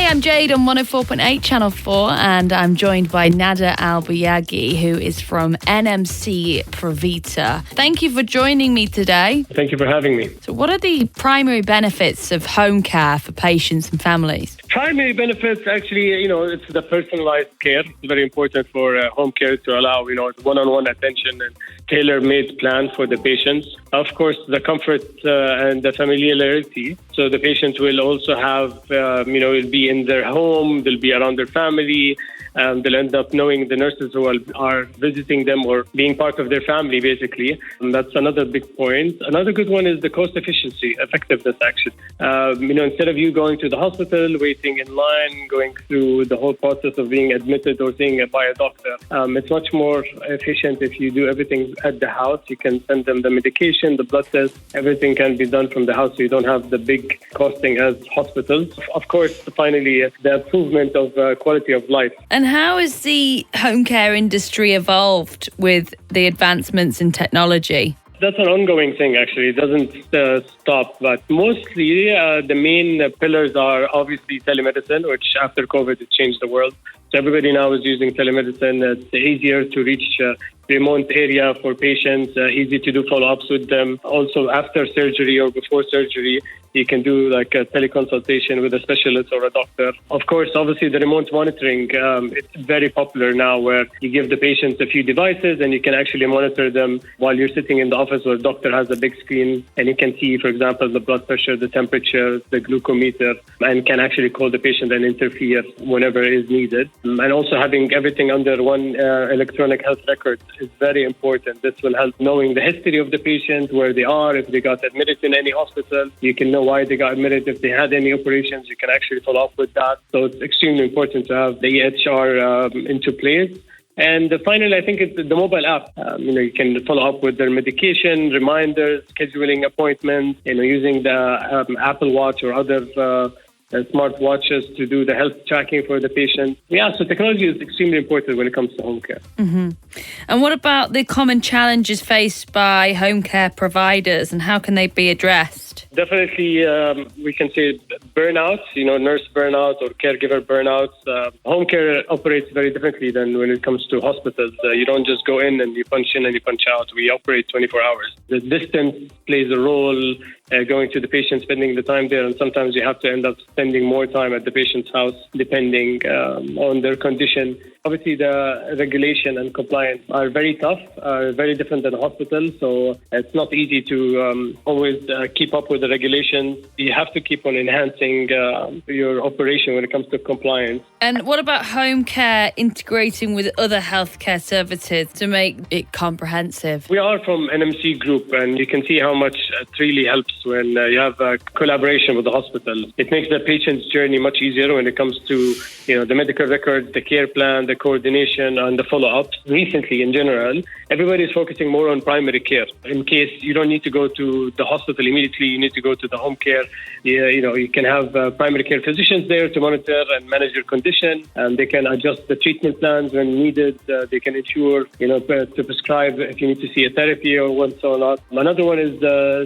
I'm Jade on 104.8 Channel 4, and I'm joined by Nader AbuYaghi, who is from NMC Pravita. Thank you for joining me today. Thank you for having me. So what are the primary benefits of home care for patients and families? Primary benefits, actually, it's the personalized care. It's very important for home care to allow, one-on-one attention and tailor-made plan for the patients. Of course, the comfort and the familiarity. So the patient will also have, will be in their home, they'll be around their family, they'll end up knowing the nurses who are visiting them or being part of their family, basically. And that's another big point. Another good one is the cost efficiency, effectiveness, actually. Instead of you going to the hospital, waiting in line, going through the whole process of being admitted or seeing by a doctor, it's much more efficient if you do everything at the house. You can send them the medication, the blood test, everything can be done from the house, so you don't have the big costing as hospitals. Of course, finally, the improvement of quality of life. And how has the home care industry evolved with the advancements in technology? That's an ongoing thing, actually. It doesn't stop. But mostly the main pillars are obviously telemedicine, which after COVID, it changed the world. So everybody now is using telemedicine. It's easier to reach remote area for patients, easy to do follow-ups with them. Also, after surgery or before surgery, you can do like a teleconsultation with a specialist or a doctor. Of course, obviously, the remote monitoring, it's very popular now where you give the patients a few devices and you can actually monitor them while you're sitting in the office where the doctor has a big screen and you can see, for example, the blood pressure, the temperature, the glucometer, and can actually call the patient and interfere whenever is needed. And also having everything under one electronic health record is very important. This will help knowing the history of the patient, where they are, if they got admitted in any hospital. You can know why they got admitted. If they had any operations, you can actually follow up with that. So it's extremely important to have the EHR into place. And finally, I think it's the mobile app. You can follow up with their medication, reminders, scheduling appointments, using the Apple Watch or other smart watches to do the health tracking for the patient. Yeah, so technology is extremely important when it comes to home care. Mm-hmm. And what about the common challenges faced by home care providers and how can they be addressed? Definitely, we can say burnout, nurse burnout or caregiver burnout. Home care operates very differently than when it comes to hospitals. You don't just go in and you punch in and you punch out. We operate 24 hours. The distance plays a role, going to the patient, spending the time there, and sometimes you have to end up spending more time at the patient's house depending on their condition. Obviously, the regulation and compliance are very tough, very different than a hospital. So it's not easy to always keep up with the regulations. You have to keep on enhancing your operation when it comes to compliance. And what about home care integrating with other healthcare services to make it comprehensive? We are from NMC Group, and you can see how much it really helps when you have a collaboration with the hospital. It makes the patient's journey much easier when it comes to the medical record, the care plan, the coordination, and the follow-ups. Recently, in general, everybody is focusing more on primary care. In case you don't need to go to the hospital immediately, you need to go to the home care. You can have primary care physicians there to monitor and manage your condition, and they can adjust the treatment plans when needed. They can ensure, to prescribe if you need to see a therapy or what so on. Another one is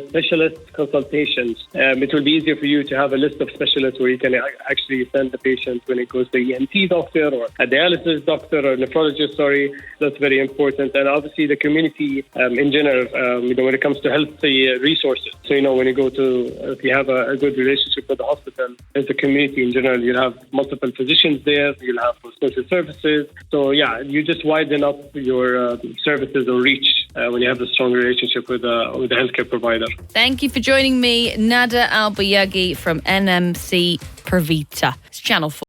specialist consultations. It will be easier for you to have a list of specialists where you can actually send the patient when it goes to the ENT doctor or a dialysis doctor or nephrologist. That's very important. And obviously the community in general, when it comes to healthy resources. So, when you go to, if you have a good relationship with the hospital, as a community in general, you'll have multiple physicians there, you'll have social services. So, you just widen up your services or reach when you have a strong relationship with a healthcare provider. Thank you for joining me, Nader AbuYaghi from NMC Pravita. It's Channel 4.